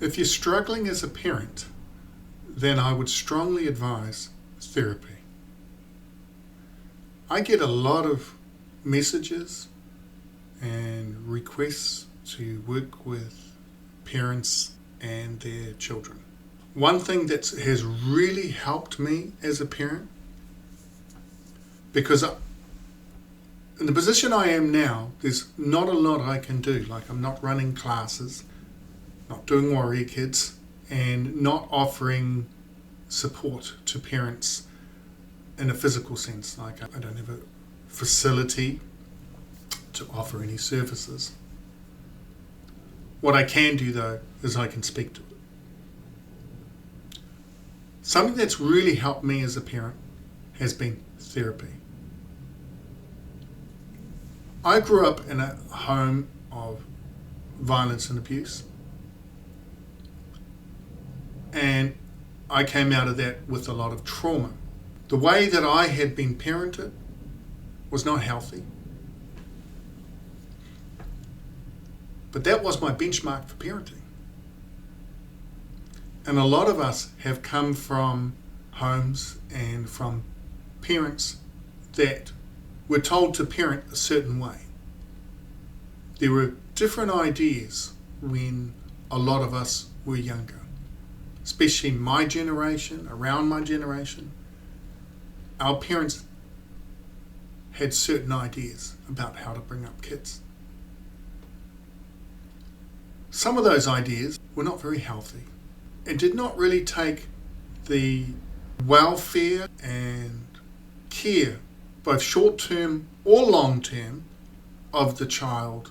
If you're struggling as a parent, then I would strongly advise therapy. I get a lot of messages and requests to work with parents and their children. One thing that has really helped me as a parent, because in the position I am now, there's not a lot I can do. Like, I'm not running classes, not doing Warrior Kids, and not offering support to parents in a physical sense. Like, I don't have a facility to offer any services. What I can do, though, is I can speak to it. Something that's really helped me as a parent has been therapy. I grew up in a home of violence and abuse, and I came out of that with a lot of trauma. The way that I had been parented was not healthy, but that was my benchmark for parenting. And a lot of us have come from homes and from parents that were told to parent a certain way. There were different ideas when a lot of us were younger, especially my generation, around my generation. Our parents had certain ideas about how to bring up kids. Some of those ideas were not very healthy and did not really take the welfare and care, both short-term or long-term, of the child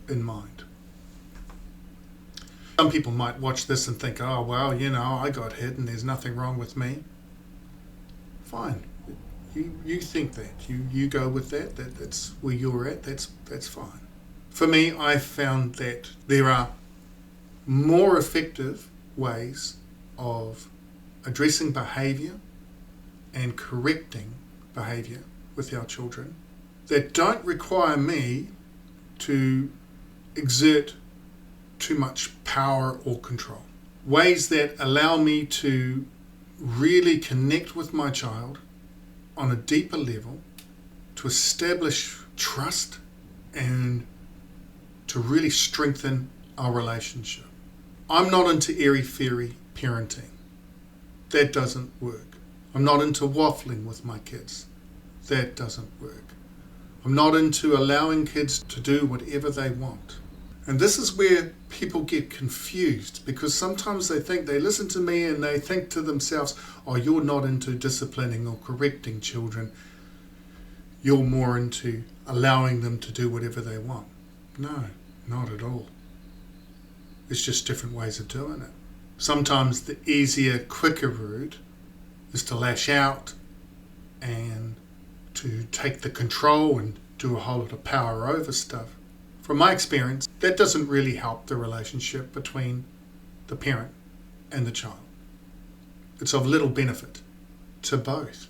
in mind. Some people might watch this and think, oh, well, I got hit and there's nothing wrong with me. Fine. You think that. You go with that. That's where you're at. That's fine. For me, I found that there are more effective ways of addressing behaviour and correcting behaviour with our children that don't require me to exert too much power or control. Ways that allow me to really connect with my child on a deeper level, to establish trust and to really strengthen our relationship. I'm not into airy-fairy parenting. That doesn't work. I'm not into waffling with my kids. That doesn't work. I'm not into allowing kids to do whatever they want. And this is where people get confused, because sometimes they think, they listen to me and they think to themselves, oh, you're not into disciplining or correcting children. You're more into allowing them to do whatever they want. No, not at all. It's just different ways of doing it. Sometimes the easier, quicker route is to lash out and to take the control and do a whole lot of power over stuff. From my experience, that doesn't really help the relationship between the parent and the child. It's of little benefit to both.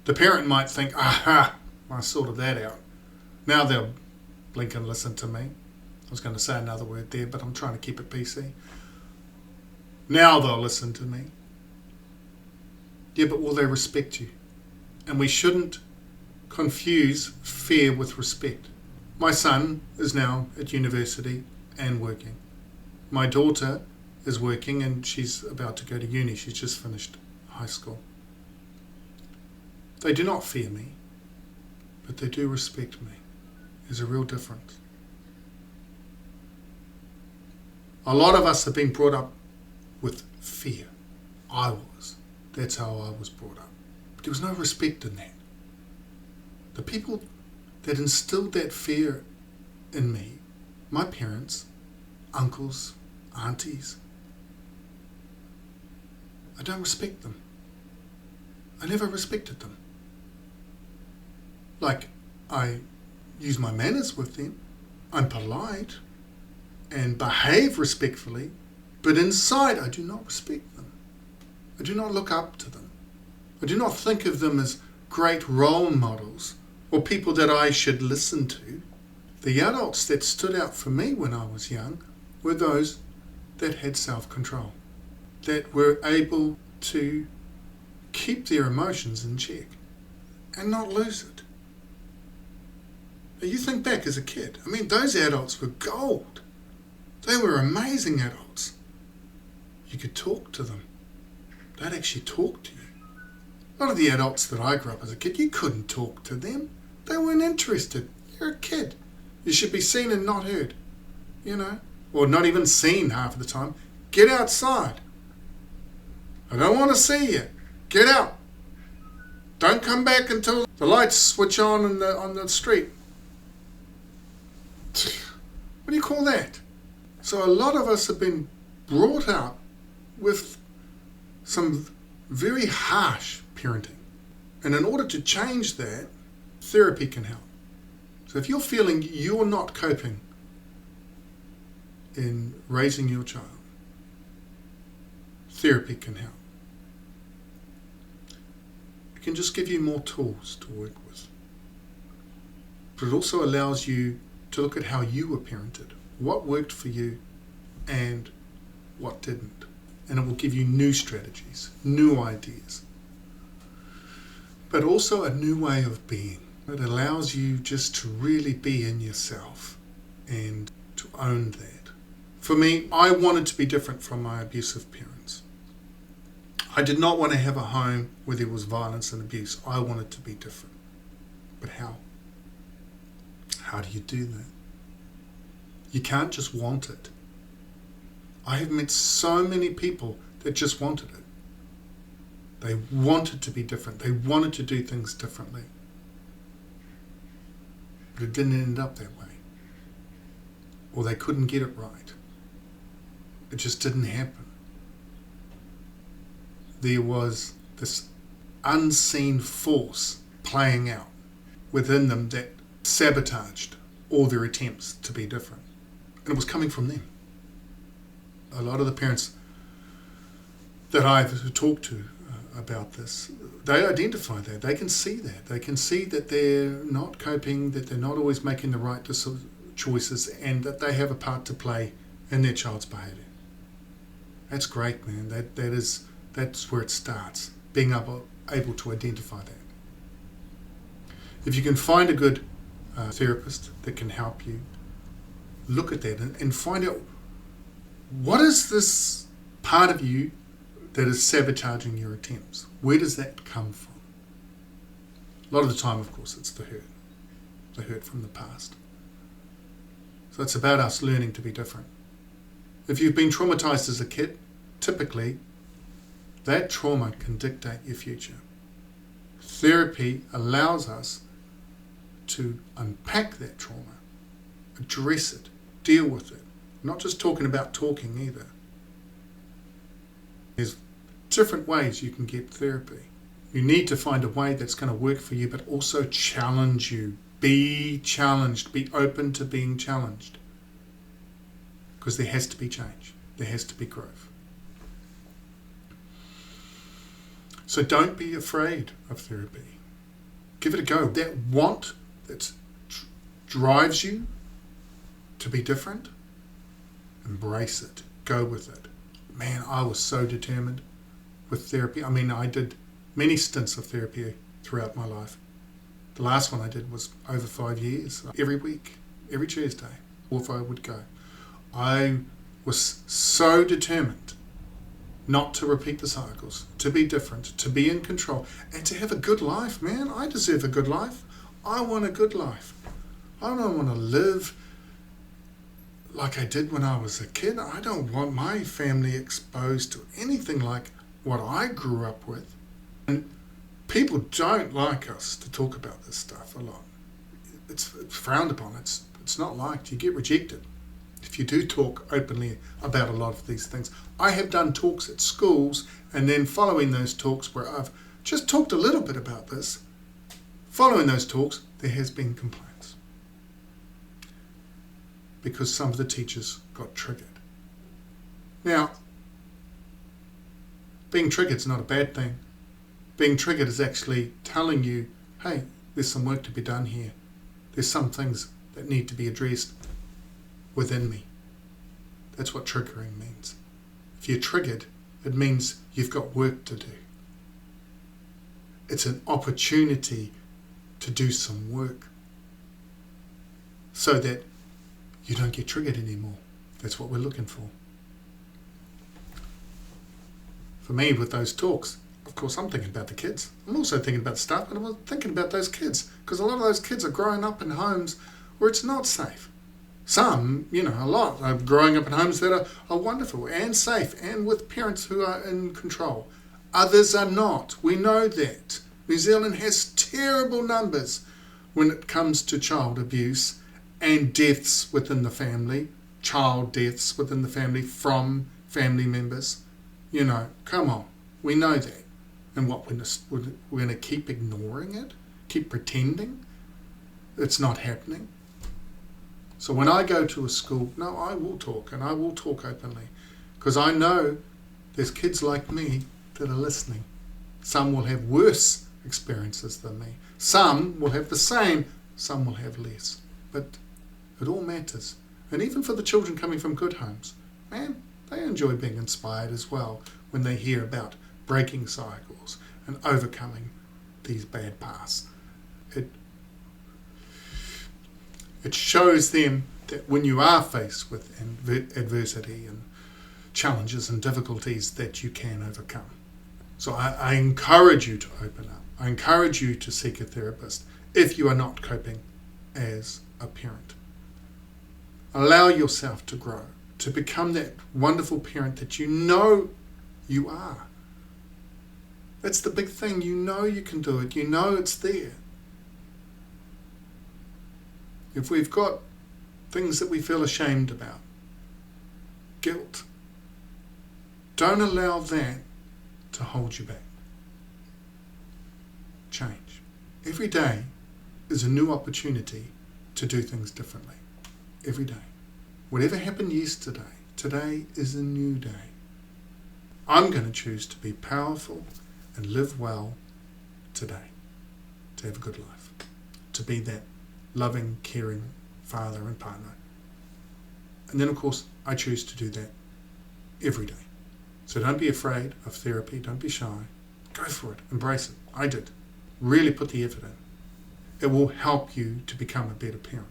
The parent might think, aha, I sorted that out. Now they'll blink and listen to me. I was going to say another word there, but I'm trying to keep it PC. Now they'll listen to me. Yeah, but will they respect you? And we shouldn't confuse fear with respect. My son is now at university and working. My daughter is working and she's about to go to uni. She's just finished high school. They do not fear me, but they do respect me. There's a real difference. A lot of us have been brought up with fear. I was. That's how I was brought up. But there was no respect in that. The people that instilled that fear in me, my parents, uncles, aunties, I don't respect them. I never respected them. Like, I use my manners with them. I'm polite and behave respectfully, but inside I do not respect them. I do not look up to them. I do not think of them as great role models or people that I should listen to. The adults that stood out for me when I was young were those that had self-control, that were able to keep their emotions in check and not lose it. Now you think back as a kid, I mean, those adults were gold. They were amazing adults. You could talk to them. They'd actually talk to you. A lot of the adults that I grew up as a kid, you couldn't talk to them. They weren't interested. You're a kid. You should be seen and not heard, or not even seen half of the time. Get outside. I don't want to see you. Get out. Don't come back until the lights switch on the street. What do you call that? So a lot of us have been brought up with some very harsh parenting. And in order to change that, therapy can help. So if you're feeling you're not coping in raising your child, therapy can help. It can just give you more tools to work with. But it also allows you to look at how you were parented, what worked for you and what didn't. And it will give you new strategies, new ideas, but also a new way of being. It allows you just to really be in yourself and to own that. For me, I wanted to be different from my abusive parents. I did not want to have a home where there was violence and abuse. I wanted to be different. But how? How do you do that? You can't just want it. I have met so many people that just wanted it. They wanted to be different. They wanted to do things differently. But it didn't end up that way. Or they couldn't get it right. It just didn't happen. There was this unseen force playing out within them that sabotaged all their attempts to be different. And it was coming from them. A lot of the parents that I've talked to about this, they identify that. They can see that. They can see that they're not coping, that they're not always making the right choices, and that they have a part to play in their child's behaviour. That's great, man. That's where it starts, being able to identify that. If you can find a good therapist that can help you, look at that and find out, what is this part of you that is sabotaging your attempts? Where does that come from? A lot of the time, of course, it's the hurt from the past. So it's about us learning to be different. If you've been traumatized as a kid, typically that trauma can dictate your future. Therapy allows us to unpack that trauma, address it, deal with it. Not just talking about talking either. There's different ways you can get therapy. You need to find a way that's going to work for you, but also challenge you. Be challenged. Be open to being challenged. Because there has to be change. There has to be growth. So don't be afraid of therapy. Give it a go. That want that drives you to be different, embrace it. Go with it. Man, I was so determined with therapy. I mean, I did many stints of therapy throughout my life. The last one I did was over 5 years. Every week, every Tuesday, off I would go. I was so determined not to repeat the cycles, to be different, to be in control, and to have a good life, man. I deserve a good life. I want a good life. I don't want to live like I did when I was a kid. I don't want my family exposed to anything like what I grew up with. And people don't like us to talk about this stuff a lot. It's frowned upon. It's not liked. You get rejected if you do talk openly about a lot of these things. I have done talks at schools, and then following those talks where I've just talked a little bit about this, following those talks, there has been complaints. Because some of the teachers got triggered. Now, being triggered is not a bad thing. Being triggered is actually telling you, hey, there's some work to be done here. There's some things that need to be addressed within me That's what triggering means. If you're triggered, it means you've got work to do. It's an opportunity to do some work so that you don't get triggered anymore. That's what we're looking for. For me, with those talks, of course, I'm thinking about the kids. I'm also thinking about stuff, but I'm thinking about those kids, because a lot of those kids are growing up in homes where it's not safe. Some, a lot are growing up in homes that are wonderful and safe and with parents who are in control. Others are not. We know that. New Zealand has terrible numbers when it comes to child abuse and deaths within the family, child deaths within the family from family members. Come on. We know that. And what, we're going to keep ignoring it? Keep pretending it's not happening? So when I go to a school, no, I will talk, and I will talk openly, because I know there's kids like me that are listening. Some will have worse experiences than me. Some will have the same, some will have less. But it all matters. And even for the children coming from good homes, man, they enjoy being inspired as well when they hear about breaking cycles and overcoming these bad paths. It shows them that when you are faced with adversity and challenges and difficulties, that you can overcome. So I encourage you to open up. I encourage you to seek a therapist if you are not coping as a parent. Allow yourself to grow, to become that wonderful parent that you know you are. That's the big thing. You know you can do it. You know it's there. If we've got things that we feel ashamed about, guilt, don't allow that to hold you back. Change. Every day is a new opportunity to do things differently. Every day. Whatever happened yesterday, today is a new day. I'm going to choose to be powerful and live well today, to have a good life, to be that loving, caring father and partner. And then, of course, I choose to do that every day. So don't be afraid of therapy. Don't be shy. Go for it. Embrace it. I did. Really put the effort in. It will help you to become a better parent.